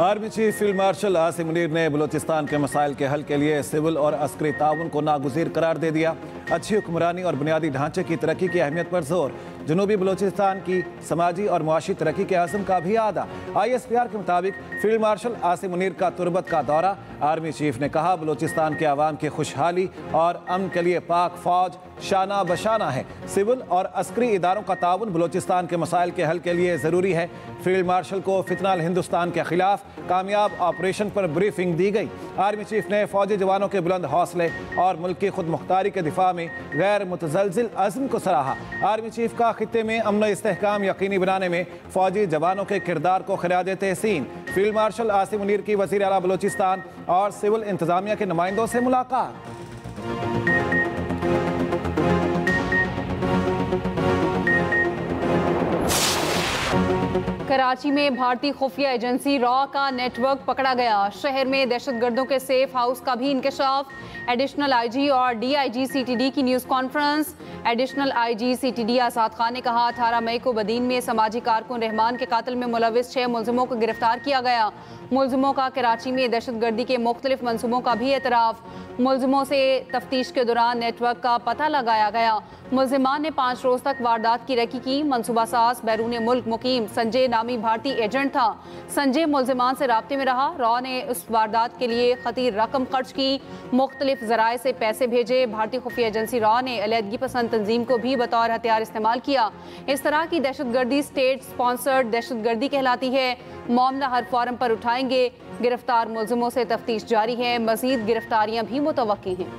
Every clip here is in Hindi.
Army chief field marshal Asim Munir ने बलूचिस्तान के मसाइल के हल के लिए सिविल और अस्करी ताउन को नागुज़ीर करार दे दिया। अच्छी हुक्मरानी और बुनियादी ढांचे की तरक्की की अहमियत पर जोर। जनूबी बलूचिस्तान की समाजी और मुआशी तरक्की के आज़म का भी आदा। ISPR के मुताबिक फील्ड मार्शल आसिम मुनीर का तुरबत का दौरा। आर्मी चीफ ने कहा, बलूचिस्तान के आवाम की खुशहाली और अमन के लिए पाक फौज शाना बशाना है। सिविल और अस्करी इदारों का ताउन बलूचिस्तान के मसाइल के हल के लिए ज़रूरी है। फील्ड मार्शल को फितनाल हिंदुस्तान के खिलाफ कामयाब ऑपरेशन पर ब्रीफिंग दी गई। आर्मी चीफ ने फौजी जवानों के बुलंद हौसले और मुल्क की खुद मुख्तारी के दिफा में गैर मुतज़लज़िल अज़्म को सराहा। आर्मी चीफ का खित्ते में अमन इस्तेहकाम यकीनी बनाने में फौजी जवानों के किरदार को खिराज तहसीन। फील्ड मार्शल आसिम मुनीर की वज़ीर आला बलूचिस्तान और सिविल इंतजामिया के नुमाइंदों से मुलाकात। कराची में भारतीय खुफिया एजेंसी रॉ का नेटवर्क पकड़ा गया। शहर में दहशतगर्दों के सेफ हाउस का भी इंकशाफ। एडिशनल IG और DIG CTD की news conference. Additional IG CTD Asad Khan ने कहा, 18 मई को बदीन में समाजी कारकुन रहमान के कातल में मुलविस 6 मुलजिमों को गिरफ्तार किया गया। मुलजिमों का कराची में दहशतगर्दी के मुख्तलिफ मनसूबों का भी एतराफ़। मुलजिमों से तफ्तीश के दौरान नेटवर्क का पता लगाया गया। मुलजिमान ने 5 रोज़ तक वारदात की रेकी की। मनसूबा साज बैरून मुल्क मुकीम संजय नामी भारतीय एजेंट था। संजय मुलजिमान से राब्ते में रहा। रॉ ने उस वारदात के लिए खतीर रकम खर्च की, मुख्तलिफ ज़राए से पैसे भेजे। भारतीय खुफिया एजेंसी रॉ ने अलहदगी पसंद तंजीम को भी बतौर हथियार इस्तेमाल किया। इस तरह की दहशतगर्दी स्टेट स्पॉन्सर्ड दहशतगर्दी कहलाती है। मामला हर फॉरम पर उठाएंगे। गिरफ्तार मुलजिमों से तफ्तीश जारी है। मजीद गिरफ्तारियां भी मुतवक्की हैं।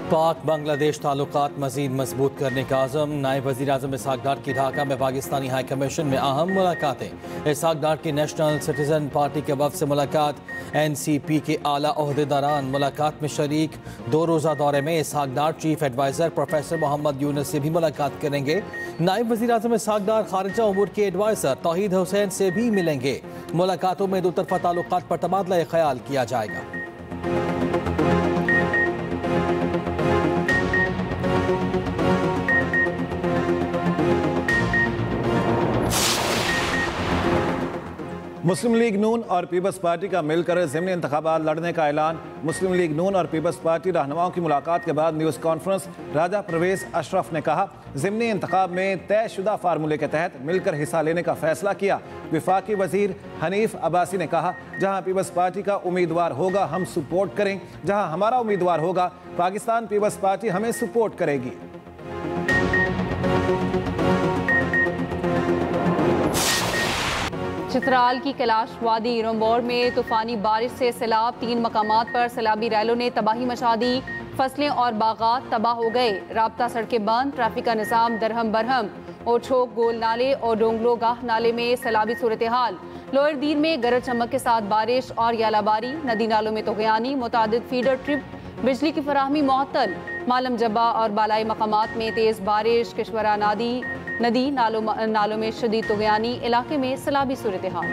पाक बांग्लादेश ताल्लुकात मजीद मजबूत करने का आज़म। नायब वज़ीर आज़म इसहाक डार की ढाका में पाकिस्तानी हाई कमीशन में अहम मुलाकातें। इसहाक डार की नेशनल सिटीजन पार्टी के वफ़द से मुलाकात। NCP के आला ओहदेदारान मुलाकात में शरीक। 2 रोज़ा दौरे में Ishaq Dar chief adviser professor Mohammad Yunus से भी मुलाकात करेंगे। नायब वज़ीर आज़म इसहाक डार खारिजा उमूर के एडवाइज़र तौहीद हुसैन से भी मिलेंगे। मुलाकातों में दो तरफ़ा ताल्लुकात पर तबादला ख्याल किया जाएगा। मुस्लिम लीग नून और पीपल्स पार्टी का मिलकर ज़िमनी इंतखाबात लड़ने का ऐलान। मुस्लिम लीग नून और पीपल्स पार्टी रहनुमाओं की मुलाकात के बाद न्यूज़ कॉन्फ्रेंस। राजा परवेज़ अशरफ ने कहा, ज़िमनी इंतखाब में तयशुदा फार्मूले के तहत मिलकर हिस्सा लेने का फैसला किया। वफाकी वज़ीर हनीफ अब्बासी ने कहा, जहाँ पीपल्स पार्टी का उम्मीदवार होगा हम सपोर्ट करें, जहाँ हमारा उम्मीदवार होगा पाकिस्तान पीपल्स पार्टी हमें सपोर्ट करेगी। चित्राल की कैलाश वादी रंबौर में तूफानी बारिश से सैलाब। 3 मकामात पर सैलाबी रैलों ने तबाही मचा दी। फसलें और बागात तबाह हो गए। राब्ता सड़कें बंद। ट्रैफिक का निज़ाम दरहम बरहम। ओछोक गोल नाले और डोंगलो गाह नाले में सैलाबी सूरत हाल। लोअर दीर में गरज चमक के साथ बारिश और यालाबारी। नदी नालों में तुग़यानी। मुतादिद फीडर ट्रिप बिजली की फराहमी मुअत्तल। मालम जब्बा और बालाई मकामात में तेज़ बारिश। किश्वरा नदी नालों में शदीद तुग़यानी। इलाके में सैलाबी सूरत हाल।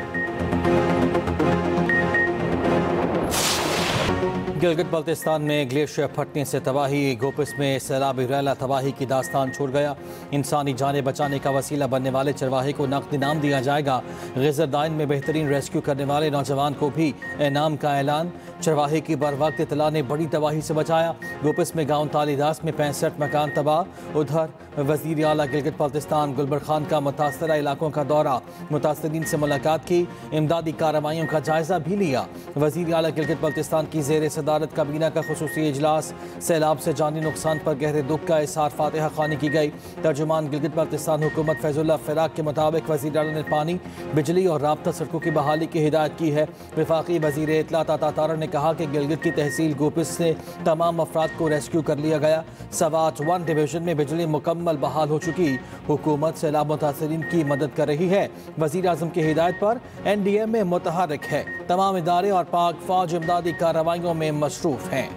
गिलगित बल्तिस्तान में ग्लेशियर फटने से तबाही। गोपिस में सैलाबी रैला तबाही की दास्तान छोड़ गया। इंसानी जानें बचाने का वसीला बनने वाले चरवाहे को नक़द इनाम दिया जाएगा। ग़िज़रदाइन में बेहतरीन रेस्क्यू करने वाले नौजवान को भी इनाम का ऐलान। चरवाहे की बर वक्त इतला ने बड़ी तबाही से बचाया। गोपिस में गाँव तालीदास में 65 मकान तबाह। उधर वज़ीर आला गिलगित बल्तिस्तान गुलबर खान का मुतासरा इलाकों का दौरा। मुतासरीन से मुलाकात की। इमदादी कार्रवाइयों का जायज़ा भी लिया। वज़ीर आला गिलगित बल्तिस्तान की ज़ेर सदारत काबीना का खुसूसी इजलास। सैलाब से जानी नुकसान पर गहरे दुख का इज़हार फातिहा खानी की गई। तर्जुमान गिलगित बल्तिस्तान हुकूमत फैजुल्लाह फ़राक के मुताबिक वज़ीर आला ने पानी, बिजली और राब्ता सड़कों की बहाली की हिदायत की है। वफाकी वज़ीर इत्तलात अता तारा ने कहा कि गिलगित की तहसील गोपिस से तमाम अफराद को रेस्क्यू कर लिया गया। सवात 1 डिवीज़न में बिजली मुकम्मल बहाल हो चुकी। हुकूमत सैलाब मुतासरीन की मदद कर रही है। वज़ीर आज़म की हिदायत पर NDMA मुतहर्रिक है। तमाम इदारे और पाक फौज इमदादी कार्रवाइयों में मसरूफ़ हैं।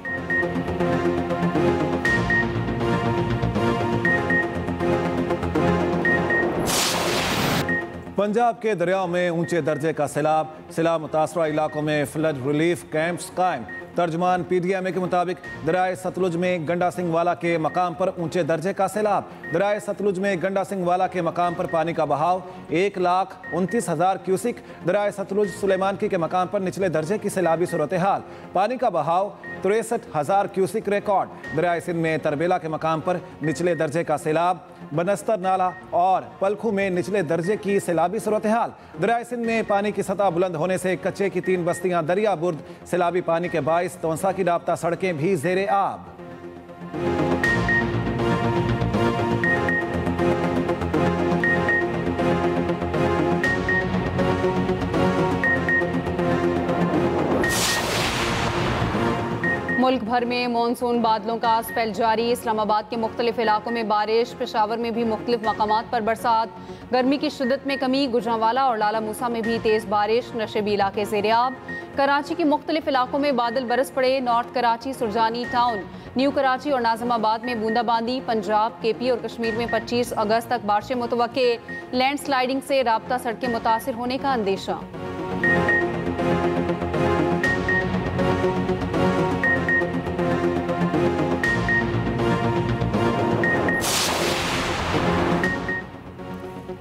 पंजाब के दरियाओं में ऊंचे दर्जे का सैलाब। सैलाब मुतासरा इलाकों में फ्लड रिलीफ कैंप्स कायम। तर्जुमान PDMA के मुताबिक दरियाए सतलुज में गंडा सिंह वाला के मकाम पर ऊंचे दर्जे का सैलाब। दरियाए सतलुज में गंडा सिंह वाला के मकाम पर पानी का बहाव 1,29,000 क्यूसिक। दरियाए सतलुज सुलेमानकी के मकाम पर निचले दर्जे की सैलाबी सूरत हाल, पानी का बहाव 63,000 क्यूसिक रिकॉर्ड। दरियाए सिंध में तरबेला के मकाम पर निचले दर्जे का सैलाब, बनस्तर नाला और पलखू में निचले दर्जे की सैलाबी सूरत हाल। दरियाए सिंध में पानी की सतह बुलंद होने से कच्चे की 3 बस्तियां दरिया बुर्द सैलाबी पानी के बाइस तौंसा की राब्ता सड़कें भी जेरे आब। मुल्क भर में मानसून बादलों का स्पेल जारी। इस्लामाबाद के मुख्तलिफ इलाकों में बारिश, पेशावर में भी मुख्तलिफ मकामात पर बरसात। गर्मी की शिद्दत में कमी, गुजरांवाला और लाला मूसा में भी तेज़ बारिश, नशेबी इलाके ज़ेर-ए-आब। कराची के मुख्तलिफ इलाकों में बादल बरस पड़े। North Karachi, Surjani town, new Karachi और नाज़िमाबाद में बूंदाबांदी। पंजाब, KP और कश्मीर में 25 अगस्त तक बारिशें मुतवक्के। लैंड स्लाइडिंग से राब्ता सड़कें मुतासिर होने का अंदेशा।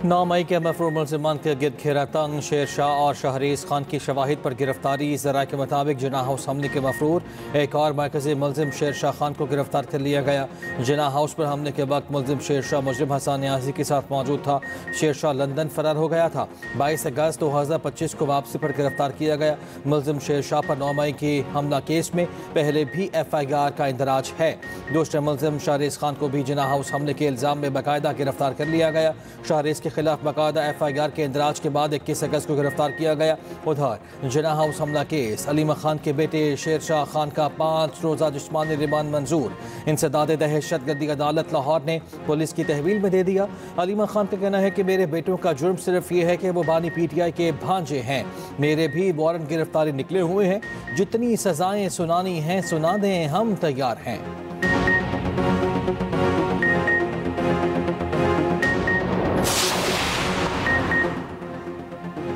9 मई के मफरूर मुलजिमान के गिरद घेरा तंग। शेर शाह और शहरीज खान की शवाहिद पर गिरफ्तारी। ज़राए के मुताबिक जिना हाउस हमले के मफरूर एक और मरकजी मुलजिम शेर शाह खान को गिरफ्तार कर लिया गया। जिना हाउस पर हमले के वक्त मुलजिम शेर शाह मुजरिम हसन न्याजी के साथ मौजूद था। शेर शाह लंदन फरार हो गया था। 22 अगस्त 2025 को वापसी पर गिरफ्तार किया गया। मुलजिम शेर शाह पर 9 मई की हमला केस में पहले भी FIR का इंदराज है। दूसरे मुलजिम शहरीज खान को भी जिना हाउस हमले के इल्ज़ाम में बाकायदा गिरफ्तार कर लिया गया। शहरीज के खिलाफ बाकायदा FIR के इंदराज के बाद 21 अगस्त को गिरफ्तार किया गया। उधर जिना हाउस हमला केस अलीमा खान के बेटे शेर शाह खान का 5 रोज़ा जिस्मानी रिमांड मंजूर। इंसदाद दहशतगर्दी अदालत लाहौर ने पुलिस की तहवील में दे दिया। अलीमा खान का कहना है कि मेरे बेटों का जुर्म सिर्फ ये है कि वो बानी PTI के भांजे हैं। मेरे भी वारंट गिरफ्तारी निकले हुए हैं। जितनी सजाएं सुनानी हैं सुना दें, हम तैयार हैं।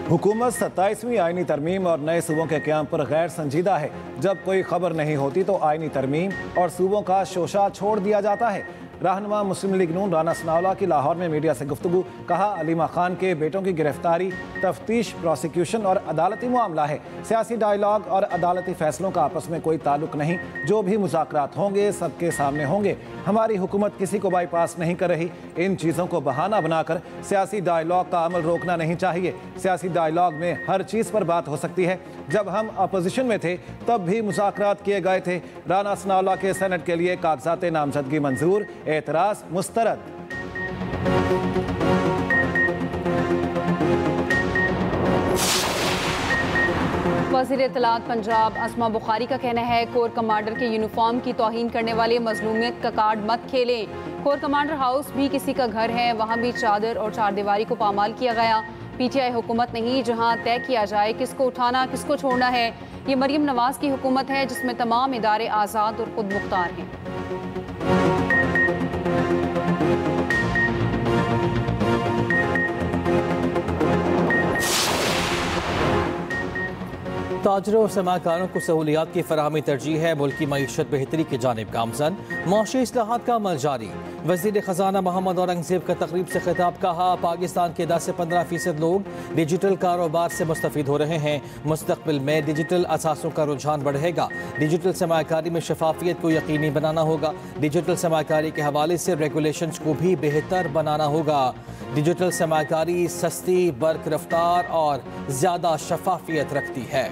हुकूमत 27वीं आईनी तरमीम और नए सूबों के क़याम पर गैर संजीदा है। जब कोई खबर नहीं होती तो आईनी तरमीम और सूबों का शोशा छोड़ दिया जाता है। रहनुमा मुस्लिम लीग नून राना सनाउल्लाह की लाहौर में मीडिया से गुफ्तगू। कहा, अलीमा खान के बेटों की गिरफ्तारी तफ्तीश, प्रोसिक्यूशन और अदालती मामला है। सियासी डायलॉग और अदालती फैसलों का आपस में कोई ताल्लुक नहीं। जो भी मुज़ाकरात होंगे सबके सामने होंगे। हमारी हुकूमत किसी को बाईपास नहीं कर रही। इन चीज़ों को बहाना बनाकर सियासी डायलॉग का अमल रोकना नहीं चाहिए। सियासी डायलॉग में हर चीज़ पर बात हो सकती है। जब हम अपोजिशन में थे तब भी मुज़ाकरात किए गए थे। राना सनाउल्लाह के सेनेट के लिए कागजात नामजदगी मंजूर, एतराज़ मुस्तरद। वज़ीर इत्तलात पंजाब अस्मा बुखारी का कहना है, कोर कमांडर के यूनिफॉर्म की तौहीन करने वाले मजलूमियत का कार्ड मत खेलें। कोर कमांडर हाउस भी किसी का घर है, वहाँ भी चादर और चारदीवारी को पामाल किया गया। PTI हुकूमत नहीं जहाँ तय किया जाए किसको उठाना किसको छोड़ना है। ये मरियम नवाज की हुकूमत है जिसमें तमाम इदारे आज़ाद और खुद मुख्तार हैं। ताजरों और सरमाकारों को सहूलियात की फराहमी तरजीह है। मुल्क की मईशत बेहतरी की जानिब गामजन। मौशी इस्लाहात का अमल जारी। वज़ीर ख़जाना मोहम्मद औरंगज़ेब का तकरीब से खिताब। कहा, पाकिस्तान के 10 से 15% लोग डिजिटल कारोबार से मुस्तफ़ीद हो रहे हैं। मुस्तक़बिल में डिजिटल असासों का रुझान बढ़ेगा। डिजिटल सरमाकारी में शफाफियत को यकीनी बनाना होगा। डिजिटल सरमाकारी के हवाले से रेगुलेशंस को भी बेहतर बनाना होगा। डिजिटल सरमाकारी सस्ती, बर्क रफ्तार और ज़्यादा शफाफियत रखती है।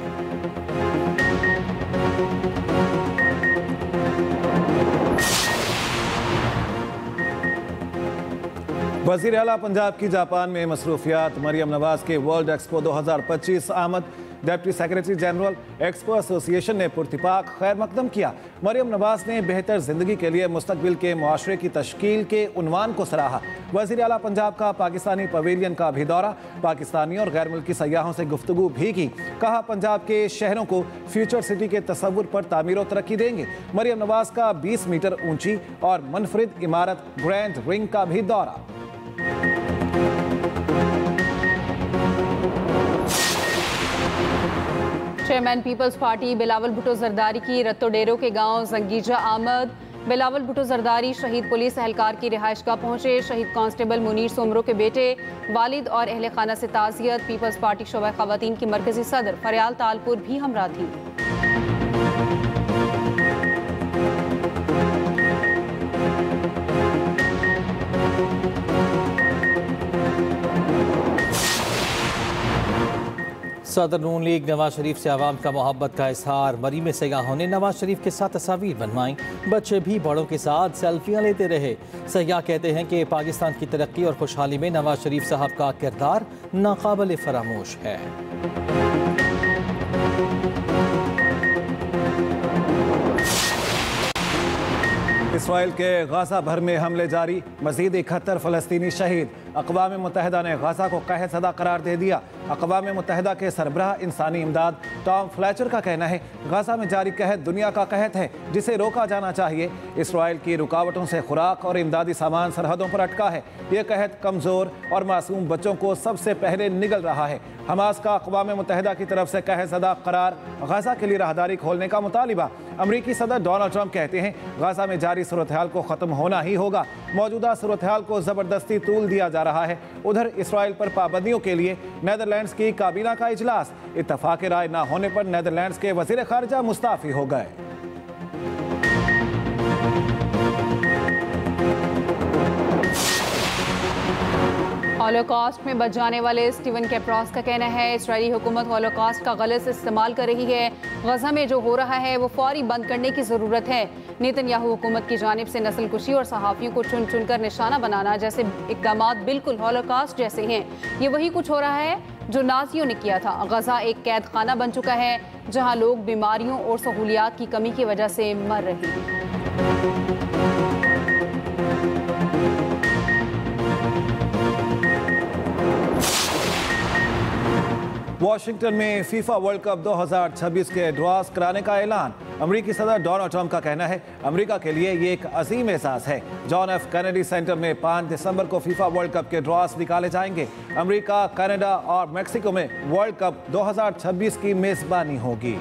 वज़ीर आला पंजाब की जापान में मसरूफियात। मरियम नवाज के वर्ल्ड एक्सपो 2025 आमद। Deputy secretary general expo association ने पुरतिपाक खैर मकदम किया। मरियम नवाज ने बेहतर जिंदगी के लिए मुस्तकबिल के मुआशरे की तश्कील के उन्वान को सराहा। वज़ीर आला पंजाब का पाकिस्तानी पवेलियन का भी दौरा। पाकिस्तानी और गैर मुल्की सयाहों से गुफ्तगू भी की। कहा, पंजाब के शहरों को फ्यूचर सिटी के तसव्वुर पर तामीर और तरक्की देंगे। मरियम नवाज का 20 मीटर ऊंची और मुनफरिद इमारत ग्रैंड रिंग का भी दौरा। चेयरमैन पीपल्स पार्टी बिलावल भुट्टो जरदारी की रत्तोडेरो के गांव जंगीजा आमद। बिलावल भुट्टो जरदारी शहीद पुलिस एहलकार की रिहाइशगाह पहुंचे। शहीद कांस्टेबल मुनीर सोमरो के बेटे, वालिद और अहले खाना से ताज़ियत। पीपल्स पार्टी शोबा ख़वातीन की मरकजी सदर फरियाल तालपुर भी हमरा थी। सदर नून लीग नवाज शरीफ से आवाम का मोहब्बत का इजहार। मरी में सयाहों ने नवाज शरीफ के साथ तस्वीर बनवाई। बच्चे भी बड़ों के साथ सेल्फियां लेते रहे। सयाह कहते हैं कि पाकिस्तान की तरक्की और खुशहाली में नवाज शरीफ साहब का किरदार नाकाबिल फरामोश है। इसराइल के गाजा भर में हमले जारी, मजीद 71 फ़लस्तीनी शहीद। अक़वाम मुत्तहिदा ने गाजा को कहत ज़दा करार दे दिया। अक़वाम मुत्तहिदा के सरबराह इंसानी इमदाद टॉम फ्लेचर का कहना है गाजा में जारी कहत दुनिया का कहत है जिसे रोका जाना चाहिए। इसराइल की रुकावटों से खुराक और इमदादी सामान सरहदों पर अटका है। ये कहत कमज़ोर और मासूम बच्चों को सबसे पहले निगल रहा है। हमास का अक़वाम मुत्तहिदा की तरफ से कहत ज़दा करार, गाजा के लिए राहदारी खोलने का मुतालिबा। अमरीकी सदर डोनाल्ड ट्रंप कहते हैं गाजा में जारी सूरत हाल को ख़त्म होना ही होगा। मौजूदा सूरत हाल को ज़बरदस्ती तूल दिया जा रहा है। उधर इसराइल पर पाबंदियों के लिए नीदरलैंड्स की काबीना का इजलास। इत्तफाक़ राय न होने पर नीदरलैंड्स के वज़ीर ख़ारिजा मुस्ताफ़ी हो गए। हॉलोकॉस्ट में बच जाने वाले स्टीवन कैप्रॉस का कहना है इसराइली हुकूमत हॉलोकॉस्ट का गलत इस्तेमाल कर रही है। गजा में जो हो रहा है वो फौरी बंद करने की ज़रूरत है। नेतन्याहू हुकूमत की जानिब से नस्ल कुशी और सहाफ़ियों को चुन चुन कर निशाना बनाना जैसे इक़दामात बिल्कुल हॉलोकॉस्ट जैसे हैं। ये वही कुछ हो रहा है जो नाज़ियों ने किया था। गजा एक कैद खाना बन चुका है जहाँ लोग बीमारियों और सहूलियात की कमी की वजह से मर रहे हैं। वाशिंगटन में फीफा वर्ल्ड कप 2026 के ड्रॉस कराने का ऐलान। अमरीकी सदर डोनाल्ड ट्रंप का कहना है अमरीका के लिए ये एक अजीम एहसास है। जॉन एफ कैनेडी सेंटर में 5 दिसंबर को फीफा वर्ल्ड कप के ड्रॉस निकाले जाएंगे। अमरीका, कनाडा और मेक्सिको में वर्ल्ड कप 2026 की मेजबानी होगी।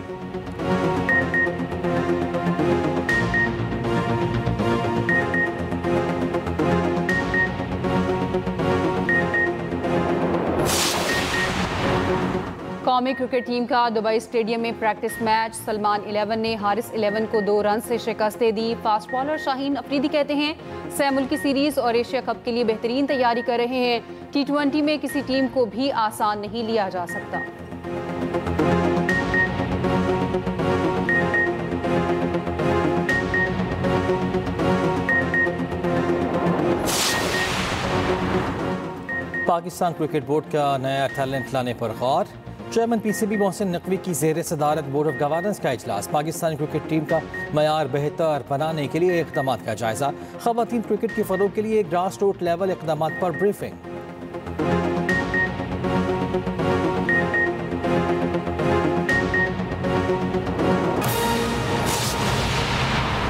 कौमी क्रिकेट टीम का दुबई स्टेडियम में प्रैक्टिस मैच। सलमान 11 ने हारिस 11 को 2 रन से शिकस्त दे दी। फास्ट बॉलर शाहीन अफरीदी कहते हैं सह मुल्की सीरीज और एशिया कप के लिए बेहतरीन तैयारी कर रहे हैं। T20 में किसी टीम को भी आसान नहीं लिया जा सकता। पाकिस्तान क्रिकेट बोर्ड का नया टैलेंट लाने पर गौर। चेयरमैन PCB मोहसिन नकवी की ज़ेर सदारत बोर्ड ऑफ गवर्नेंस का इजलास। पाकिस्तानी क्रिकेट टीम का मयार बेहतर बनाने के लिए इक़दामात का जायजा। ख़वातीन क्रिकेट के फ़रोग़ के लिए ग्रास रूट लेवल इक़दामात पर ब्रीफिंग।